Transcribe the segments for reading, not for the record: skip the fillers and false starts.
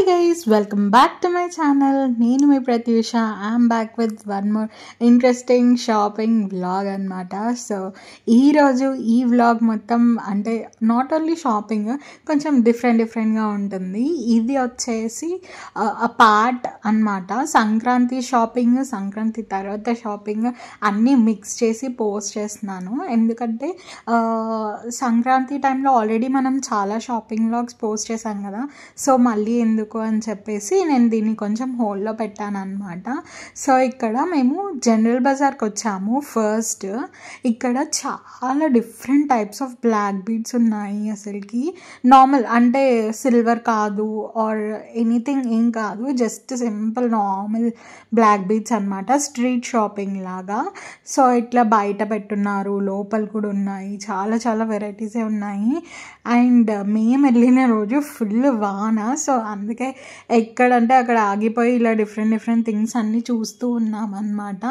Hi guys, welcome back to my channel. నేను మీ Pratyusha. I'm back with one more interesting shopping vlog అనమాట. So ఈరోజు ఈ vlog మొత్తం అంటే నాట్ ఓన్లీ షాపింగ్, కొంచెం డిఫరెంట్గా ఉంటుంది. ఇది వచ్చేసి పార్ట్ అనమాట. సంక్రాంతి షాపింగ్, సంక్రాంతి తర్వాత షాపింగ్ అన్నీ మిక్స్ చేసి పోస్ట్ చేస్తున్నాను. ఎందుకంటే సంక్రాంతి టైంలో ఆల్రెడీ మనం చాలా షాపింగ్ వ్లాగ్స్ పోస్ట్ చేశాం కదా. సో మళ్ళీ ఎందుకు అని చెప్పేసి నేను దీన్ని కొంచెం హోల్డ్లో పెట్టాను అనమాట. సో ఇక్కడ మేము జనరల్ బజార్కి వచ్చాము. ఫస్ట్ ఇక్కడ చాలా different types of black beads ఉన్నాయి. అసలుకి నార్మల్ అంటే సిల్వర్ కాదు ఆర్ ఎనీథింగ్ ఏం కాదు, just simple normal black beads అనమాట. స్ట్రీట్ షాపింగ్ లాగా. సో ఇట్లా బయట పెట్టున్నారు, లోపల కూడా ఉన్నాయి, చాలా చాలా వెరైటీసే ఉన్నాయి. అండ్ మేము వెళ్ళిన రోజు ఫుల్ వాన. సో అందుకే ఎక్కడంటే అక్కడ ఆగిపోయి ఇలా డిఫరెంట్ థింగ్స్ అన్నీ చూస్తూ ఉన్నాం అనమాట.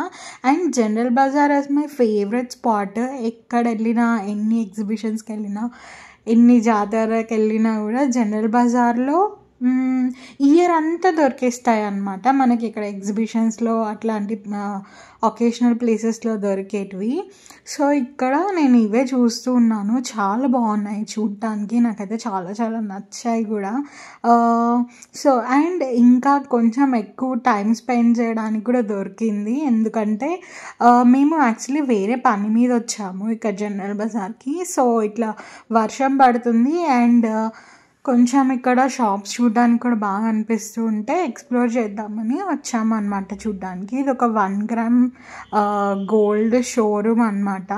And General Bazaar is my favourite spot. ఎక్కడ వెళ్ళినా, ఎన్ని ఎగ్జిబిషన్స్కి వెళ్ళినా, ఎన్ని జాతరకి వెళ్ళినా కూడా జనరల్ బజార్లో ఇయర్ అంతా దొరికేస్తాయి అన్నమాట మనకి. ఇక్కడ ఎగ్జిబిషన్స్లో అట్లాంటి ఒకేషనల్ ప్లేసెస్లో దొరికేటివి. సో ఇక్కడ నేను ఇవే చూస్తూ ఉన్నాను. చాలా బాగున్నాయి చూడటానికి, నాకైతే చాలా చాలా నచ్చాయి కూడా. సో అండ్ ఇంకా కొంచెం ఎక్కువ టైం స్పెండ్ చేయడానికి కూడా దొరికింది. ఎందుకంటే మేము యాక్చువల్లీ వేరే పని మీద వచ్చాము ఇక్కడ జనరల్ బజార్కి. సో ఇట్లా వర్షం పడుతుంది అండ్ కొంచెం ఇక్కడ షాప్స్ చూడడానికి కూడా బాగా అనిపిస్తూ ఉంటే ఎక్స్ప్లోర్ చేద్దామని వచ్చాము అనమాట చూడడానికి. ఇది ఒక 1 గ్రామ్ గోల్డ్ షోరూమ్ అనమాట.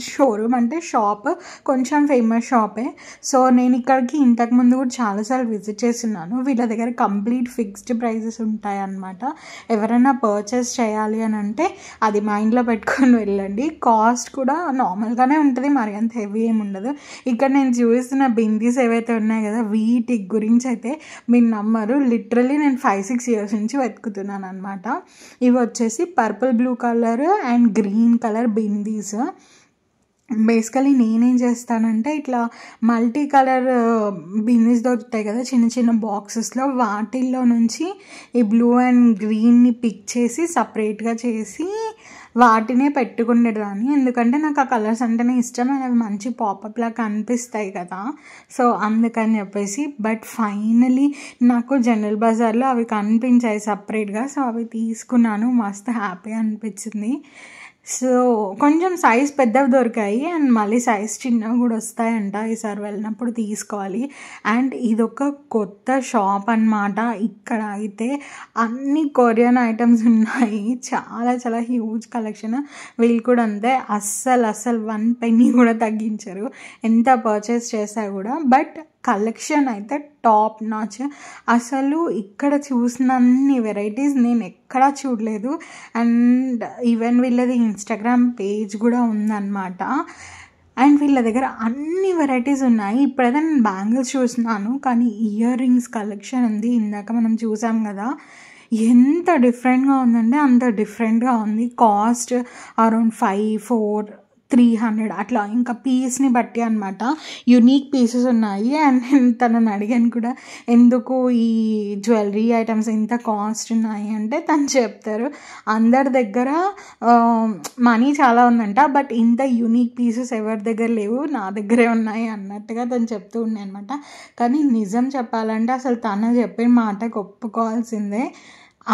షోరూమ్ అంటే షాప్, కొంచెం ఫేమస్ షాపే. సో నేను ఇక్కడికి ఇంతకుముందు కూడా చాలాసార్లు విజిట్ చేస్తున్నాను. వీళ్ళ దగ్గర కంప్లీట్ ఫిక్స్డ్ ప్రైజెస్ ఉంటాయి అన్నమాట. ఎవరైనా పర్చేస్ చేయాలి అని అంటే అది మైండ్లో పెట్టుకొని వెళ్ళండి. కాస్ట్ కూడా నార్మల్గానే ఉంటుంది, మరి అంత హెవీ ఏమి ఉండదు. ఇక్కడ నేను చూపిస్తున్న బిందీస్ ఏవైతే ఉన్నాయి కదా, వీటి గురించి అయితే మీరు నమ్మరు. లిటరలీ నేను 5-6 ఇయర్స్ నుంచి వెతుకుతున్నాను అనమాట. ఇవి వచ్చేసి purple blue colour and green colour bindis. Basically నేనేం చేస్తానంటే ఇట్లా మల్టీ కలర్ బిందీస్ దొరుకుతాయి కదా చిన్న చిన్న బాక్సెస్లో, వాటిల్లో నుంచి ఈ బ్లూ అండ్ గ్రీన్ని పిక్ చేసి సపరేట్గా చేసి వాటినే పెట్టుకునేదాన్ని. ఎందుకంటే నాకు ఆ కలర్స్ అంటేనే ఇష్టం, అవి మంచి పాపప్ లాగా కనిపిస్తాయి కదా. సో అందుకని చెప్పేసి బట్ ఫైనలీ నాకు జనరల్ బజార్లో అవి కనిపించాయి సపరేట్గా. సో అవి తీసుకున్నాను, మస్తు హ్యాపీ అనిపించింది. సో కొంచెం సైజ్ పెద్దవి దొరికాయి అండ్ మళ్ళీ సైజ్ చిన్నవి కూడా వస్తాయంట. ఈసారి వెళ్ళినప్పుడు తీసుకోవాలి. అండ్ ఇదొక కొత్త షాప్ అన్నమాట. ఇక్కడ అయితే అన్ని కొరియన్ ఐటమ్స్ ఉన్నాయి, చాలా చాలా హ్యూజ్ కలెక్షన్. వీళ్ళు కూడా అంతే, అస్సలు 1 penny కూడా తగ్గించరు ఎంత పర్చేస్ చేసా కూడా. బట్ కలెక్షన్ అయితే టాప్ నాచ్. అసలు ఇక్కడ చూసినన్ని వెరైటీస్ నేను ఎక్కడా చూడలేదు. అండ్ ఈవెన్ వీళ్ళది ఇన్స్టాగ్రామ్ పేజ్ కూడా ఉందన్నమాట. అండ్ వీళ్ళ దగ్గర అన్ని వెరైటీస్ ఉన్నాయి. ఇప్పుడైతే నేను బ్యాంగిల్స్ చూస్తున్నాను, కానీ ఇయర్ రింగ్స్ కలెక్షన్ ఉంది. ఇందాక మనం చూసాం కదా, ఎంత డిఫరెంట్గా ఉందంటే అంత డిఫరెంట్గా ఉంది. కాస్ట్ అరౌండ్ 500-400-300 అట్లా, ఇంకా పీస్ని బట్టి అనమాట. యునీక్ పీసెస్ ఉన్నాయి. అండ్ నేను తనని అడిగాను కూడా, ఎందుకు ఈ జ్యువెలరీ ఐటమ్స్ ఇంత కాస్ట్ ఉన్నాయి అంటే తను చెప్తారు అందరి దగ్గర మనీ చాలా ఉందంట, బట్ ఇంత యునీక్ పీసెస్ ఎవరి దగ్గర లేవు, నా దగ్గరే ఉన్నాయి అన్నట్టుగా తను చెప్తూ ఉన్నాయి అనమాట. కానీ నిజం చెప్పాలంటే అసలు తను చెప్పిన మాటకు ఒప్పుకోవాల్సిందే,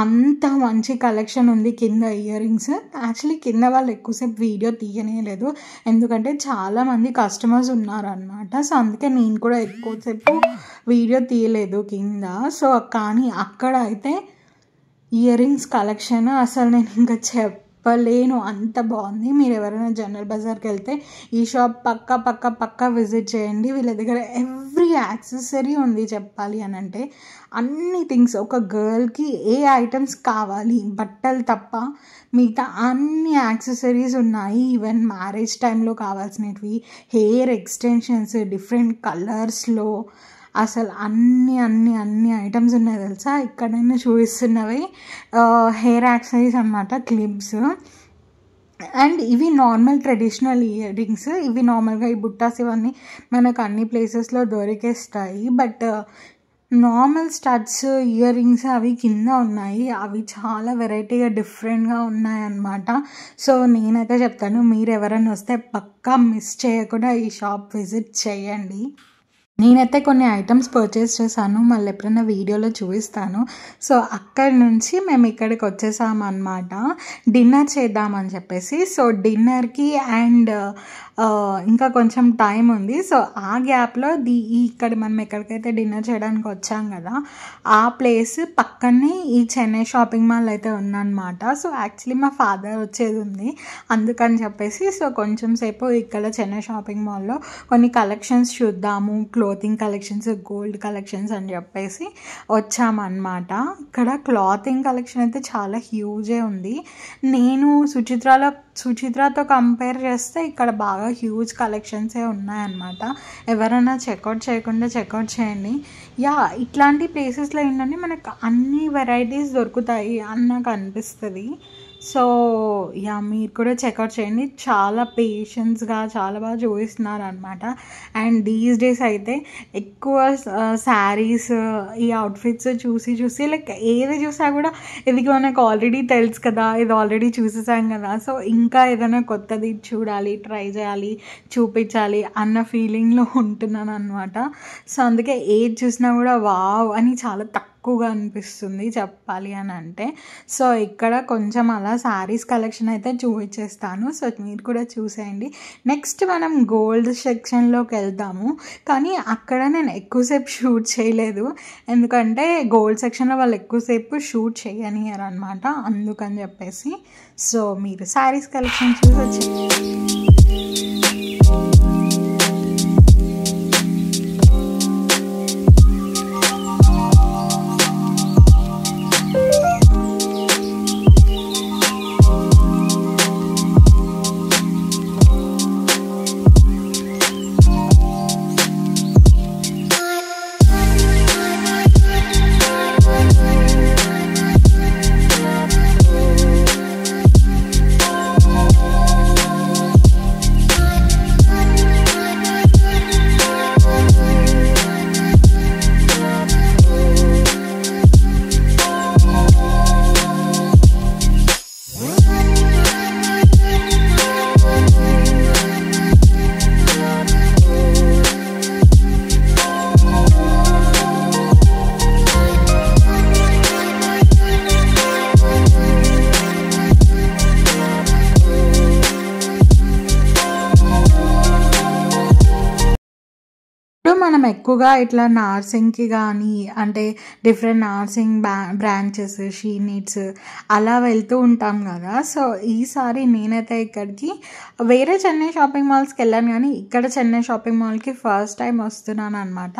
అంత మంచి కలెక్షన్ ఉంది. కింద ఇయర్ రింగ్స్ యాక్చువల్లీ కింద వాళ్ళు ఎక్కువసేపు వీడియో తీయలేదు, ఎందుకంటే చాలామంది కస్టమర్స్ ఉన్నారనమాట. సో అందుకే నేను కూడా ఎక్కువసేపు వీడియో తీయలేదు కింద. సో కానీ అక్కడ అయితే ఇయర్ రింగ్స్ కలెక్షన్ అసలు నేను ఇంకా చెప్పలేను, అంత బాగుంది. మీరు ఎవరైనా జనరల్ బజార్కి వెళ్తే ఈ షాప్ పక్కా విజిట్ చేయండి. వీళ్ళ దగ్గర ఎవ్రీ యాక్సెసరీ ఉంది చెప్పాలి అని అంటే. అన్ని థింగ్స్, ఒక గర్ల్కి ఏ ఐటమ్స్ కావాలి బట్టలు తప్ప మిగతా అన్ని యాక్సెసరీస్ ఉన్నాయి. ఈవెన్ మ్యారేజ్ టైంలో కావాల్సినవి, హెయిర్ ఎక్స్టెన్షన్స్ డిఫరెంట్ కలర్స్లో, అసలు అన్ని ఐటమ్స్ ఉన్నాయి తెలుసా. ఇక్కడ నేను చూపిస్తున్నవి హెయిర్ యాక్సెసరీస్ అన్నమాట, క్లిప్స్. అండ్ ఇవి నార్మల్ ట్రెడిషనల్ ఇయర్ రింగ్స్. ఇవి నార్మల్గా ఈ బుట్టాస్ ఇవన్నీ మనకు అన్ని ప్లేసెస్లో దొరికేస్తాయి. But normal studs, earrings అవి కింద ఉన్నాయి. అవి చాలా వెరైటీగా డిఫరెంట్గా ఉన్నాయన్నమాట. సో నేనైతే చెప్తాను, మీరు ఎవరైనా వస్తే పక్కా మిస్ చేయకుండా ఈ షాప్ విజిట్ చేయండి. నేనైతే కొన్ని ఐటమ్స్ పర్చేస్ చేశాను, మళ్ళీ ఎప్పుడైనా వీడియోలో చూపిస్తాను. సో అక్కడి నుంచి మేము ఇక్కడికి వచ్చేసామన్నమాట డిన్నర్ చేద్దామని చెప్పేసి. సో డిన్నర్కి అండ్ ఇంకా కొంచెం టైం ఉంది. సో ఆ గ్యాప్లో ఇక్కడ మనం ఎక్కడికైతే డిన్నర్ చేయడానికి వచ్చాం కదా, ఆ ప్లేస్ పక్కనే ఈ చెన్నై షాపింగ్ మాల్ అయితే ఉందన్నమాట. సో యాక్చువల్లీ మా ఫాదర్ వచ్చేది ఉంది, అందుకని చెప్పేసి సో కొంచెం సేపు ఇక్కడ చెన్నై షాపింగ్ మాల్లో కొన్ని కలెక్షన్స్ చూద్దాము, క్లోతింగ్ కలెక్షన్స్, గోల్డ్ కలెక్షన్స్ అని చెప్పేసి వచ్చామన్నమాట. ఇక్కడ క్లాతింగ్ కలెక్షన్ అయితే చాలా హ్యూజే ఉంది. నేను సుచిత్రతో కంపేర్ చేస్తే ఇక్కడ బాగా హ్యూజ్ కలెక్షన్సే ఉన్నాయన్నమాట. ఎవరైనా చెక్అవుట్ చేయకుండా చెక్అవుట్ చేయండి. ఇట్లాంటి ప్లేసెస్లో ఏంటంటే మనకు అన్ని వెరైటీస్ దొరుకుతాయి అని నాకు అనిపిస్తుంది. సో మీరు కూడా చెక్అవుట్ చేయండి. చాలా పేషెన్స్గా చాలా బాగా చూపిస్తున్నారు అనమాట. అండ్ దీస్ డేస్ అయితే ఎక్కువ శారీస్, ఈ అవుట్ఫిట్స్ చూసి లైక్ ఏది చూసా కూడా ఇది మనకు ఆల్రెడీ తెలుసు కదా, ఇది ఆల్రెడీ చూసేసాం కదా, సో ఇంకా ఏదైనా కొత్తది చూడాలి, ట్రై చేయాలి, చూపించాలి అన్న ఫీలింగ్లో ఉంటున్నాను అనమాట. సో అందుకే ఏది చూసినా కూడా వావ్ అని చాలా తక్కువగా అనిపిస్తుంది చెప్పాలి అని అంటే. సో ఇక్కడ కొంచెం అలా శారీస్ కలెక్షన్ అయితే చూపించేస్తాను, సో మీరు కూడా చూసేయండి. నెక్స్ట్ మనం గోల్డ్ సెక్షన్లోకి వెళ్తాము, కానీ అక్కడ నేను ఎక్కువసేపు షూట్ చేయలేదు, ఎందుకంటే గోల్డ్ సెక్షన్లో వాళ్ళు ఎక్కువసేపు షూట్ చేయనియరు అనమాట, అందుకని చెప్పేసి. సో మీరు శారీస్ కలెక్షన్ చూసి వచ్చేయండి. మనం ఎక్కువగా ఇట్లా నార్సింగ్కి కానీ అంటే different Narsingi branches, she needs అలా వెళ్తూ ఉంటాం కదా. సో ఈసారి నేనైతే ఇక్కడికి వేరే చెన్నై షాపింగ్ మాల్స్కి వెళ్ళాను, కానీ ఇక్కడ చెన్నై షాపింగ్ మాల్కి ఫస్ట్ టైం వస్తున్నాను అనమాట.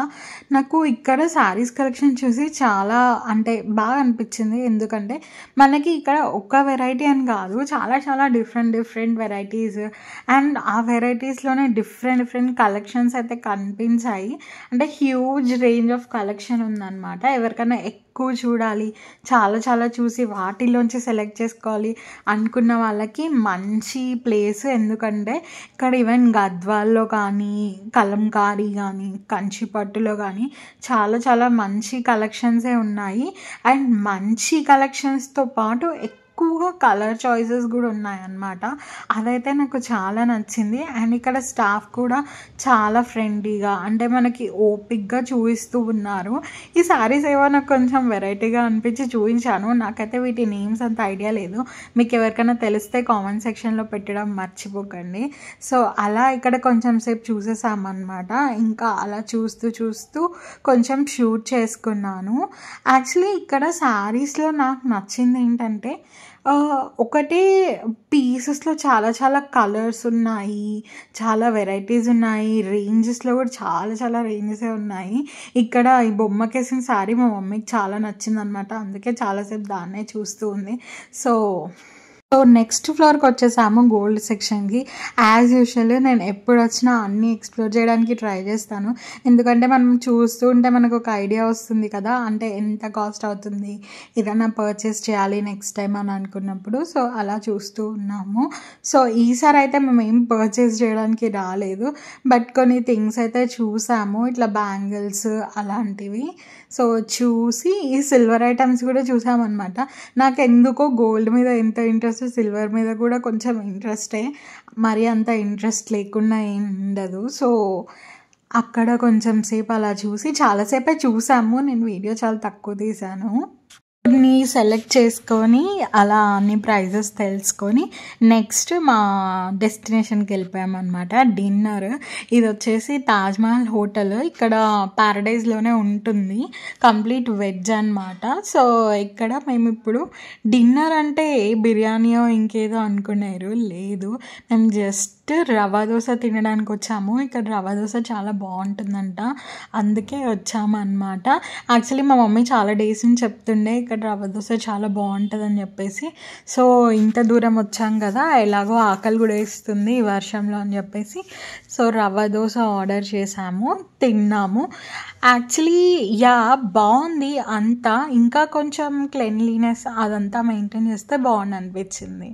నాకు ఇక్కడ శారీస్ కలెక్షన్ చూసి చాలా అంటే బాగా అనిపించింది, ఎందుకంటే మనకి ఇక్కడ ఒక్క వెరైటీ అని కాదు, చాలా చాలా డిఫరెంట్ వెరైటీస్, అండ్ ఆ వెరైటీస్లోనే డిఫరెంట్ కలెక్షన్స్ అయితే కనిపించాయి. అంటే హ్యూజ్ రేంజ్ ఆఫ్ కలెక్షన్ ఉందన్నమాట. ఎవరికైనా ఎక్కువ చూడాలి, చాలా చూసి వాటిలోంచి సెలెక్ట్ చేసుకోవాలి అనుకున్న వాళ్ళకి మంచి ప్లేస్. ఎందుకంటే ఇక్కడ ఈవెన్ గద్వాల్లో కానీ, కలంకారీ కానీ, కంచిపట్టులో కానీ చాలా మంచి కలెక్షన్సే ఉన్నాయి. అండ్ మంచి కలెక్షన్స్తో పాటు ఎక్కువగా కలర్ చాయిసెస్ కూడా ఉన్నాయన్నమాట. అదైతే నాకు చాలా నచ్చింది. అండ్ ఇక్కడ స్టాఫ్ కూడా చాలా ఫ్రెండ్లీగా, అంటే మనకి ఓపిక్గా చూపిస్తూ ఉన్నారు. ఈ శారీస్ ఏవో నాకు కొంచెం వెరైటీగా అనిపించి చూపించాను, నాకైతే వీటి నేమ్స్ అంత ఐడియా లేదు. మీకు ఎవరికైనా తెలిస్తే కామెంట్ సెక్షన్లో పెట్టడం మర్చిపోకండి. సో అలా ఇక్కడ కొంచెం సేపు చూసేసామన్నమాట. ఇంకా అలా చూస్తూ కొంచెం షూట్ చేసుకున్నాను. యాక్చువల్లీ ఇక్కడ శారీస్లో నాకు నచ్చింది ఏంటంటే ఒకటే పీసెస్లో చాలా కలర్స్ ఉన్నాయి, చాలా వెరైటీస్ ఉన్నాయి, రేంజెస్లో కూడా చాలా రేంజెసే ఉన్నాయి. ఇక్కడ ఈ బొమ్మకేసిన శారీ మా మమ్మీకి చాలా నచ్చిందనమాట, అందుకే చాలాసేపు దాన్నే చూస్తూ ఉంది. సో నెక్స్ట్ ఫ్లోర్కి వచ్చేసాము గోల్డ్ సెక్షన్కి. యాజ్ యూజువల్ నేను ఎప్పుడు వచ్చినా అన్నీ ఎక్స్ప్లోర్ చేయడానికి ట్రై చేస్తాను, ఎందుకంటే మనం చూస్తూ ఉంటే మనకు ఒక ఐడియా వస్తుంది కదా, అంటే ఎంత కాస్ట్ అవుతుంది ఏదైనా పర్చేస్ చేయాలి నెక్స్ట్ టైం అని అనుకున్నప్పుడు. సో అలా చూస్తూ ఉన్నాము. సో ఈసారి అయితే మేము ఏం పర్చేస్ చేయడానికి రాలేదు, బట్ కొన్ని థింగ్స్ అయితే చూసాము, ఇట్లా బ్యాంగిల్స్ అలాంటివి. సో చూసి ఈ సిల్వర్ ఐటమ్స్ కూడా చూసామన్నమాట. నాకు ఎందుకో గోల్డ్ మీద ఎంత ఇంట్రెస్ట్, సిల్వర్ మీద కూడా కొంచెం ఇంట్రెస్టే, మరి అంత ఇంట్రెస్ట్ లేకుండా ఏం ఉండదు. సో అక్కడ కొంచెం సేపు అలా చూసి చాలాసేపే చూసాము. నేను వీడియో చాలా తక్కువ తీసాను. ని సెలెక్ట్ చేసుకొని అలా అన్ని ప్రైజెస్ తెలుసుకొని నెక్స్ట్ మా డెస్టినేషన్కి వెళ్ళిపోయామన్నమాట. డిన్నర్ ఇది వచ్చేసి తాజ్మహల్ హోటల్, ఇక్కడ ప్యారడైజ్లోనే ఉంటుంది, కంప్లీట్ వెజ్ అన్నమాట. సో ఇక్కడ మేము ఇప్పుడు డిన్నర్ అంటే బిర్యానీయో ఇంకేదో అనుకున్నారు, లేదు, మేము జస్ట్ రవ్వ దోశ తినడానికి వచ్చాము. ఇక్కడ రవ్వ దోశ చాలా బాగుంటుందంట, అందుకే వచ్చాము అనమాట. యాక్చువల్లీ మా మమ్మీ చాలా డేస్ నుంచి చెప్తుండే ఇక్కడ రవ్వ దోశ చాలా బాగుంటుంది అని చెప్పేసి. సో ఇంత దూరం వచ్చాం కదా, ఎలాగో ఆకలి కూడా వేస్తుంది ఈ వర్షంలో అని చెప్పేసి సో రవ్వ దోశ ఆర్డర్ చేసాము, తిన్నాము. యాక్చువల్లీ బాగుంది అంతా, ఇంకా కొంచెం క్లెన్లీనెస్ అదంతా మెయింటైన్ చేస్తే బాగుంది అనిపించింది.